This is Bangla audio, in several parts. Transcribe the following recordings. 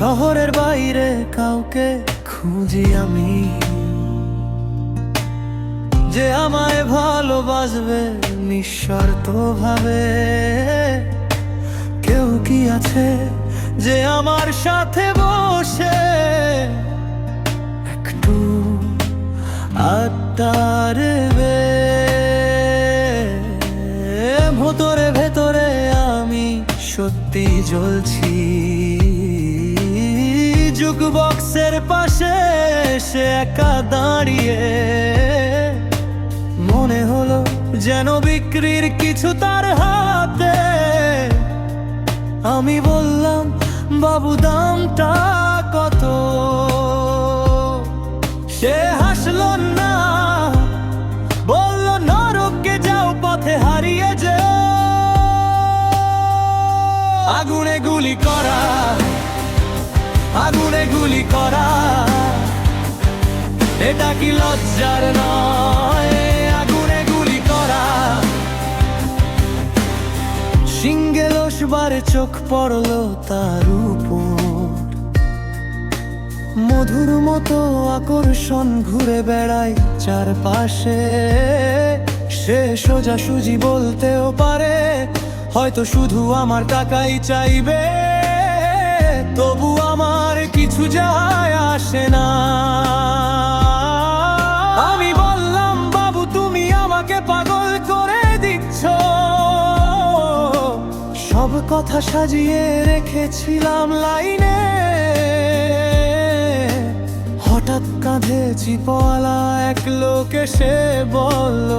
শহরের বাইরে কাউকে খুঁজি আমি, যে আমায় ভালোবাসবে নিঃশর্ত ভাবে। কেউ কি আছে যে আমার সাথে বসে একটু আড্ডা দেবে? ভেতরে ভেতরে আমি সত্যি জ্বলছি, জুকবক্সের পাশে সে একা দাঁড়িয়ে। মনে হলো যেন বিক্রির কিছু তার হাতে। আমি বললাম, বাবু দামটা কত? সে হাসলো না, বলল নরকে যাও, পথে হারিয়ে যে। আগুনে গুলি করা, আগুনে গুলি করা, এটা কি লজ্জার নয়? আগুনে গুলি করা। সিংহেলসবারে চোখ পড়লো তার উপর, মধুর মতো আকর্ষণ ঘুরে বেড়ায় চারপাশে। সে সোজাসুজি বলতেও পারে, হয়তো শুধু আমার টাকাই চাইবে। তবু আমার কিছু যায় আসে না। আমি বললাম, বাবু তুমি আমাকে পাগল করে দিচ্ছ। সব কথা সাজিয়ে রেখেছিলাম লাইনে। হঠাৎ কাঁধে চিপওয়ালা এক লোক এসে বলল,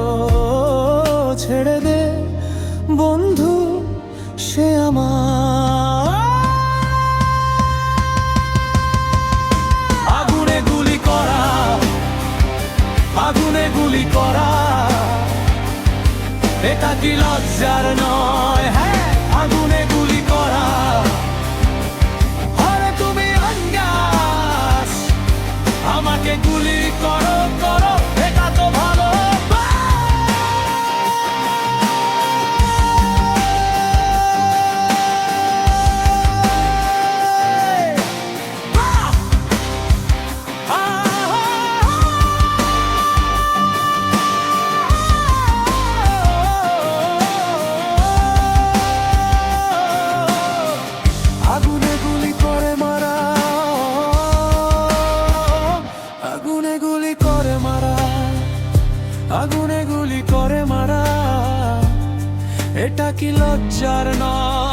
ছেড়ে দে বন্ধু, সে আমার। আগুনে গুলি করা, আগুনে গুলি করা, এটা কি লজ্জার নয়? হ্যাঁ, আগুনে গুলি করা। আরে তুমি আঙ্গাস, আমাকে গুলি করো করো, এটা তো ভালো। আগুনে গুলি করে মারা, আগুনে গুলি করে মারা, আগুনে গুলি করে মারা, এটা কি লজ্জার নয়?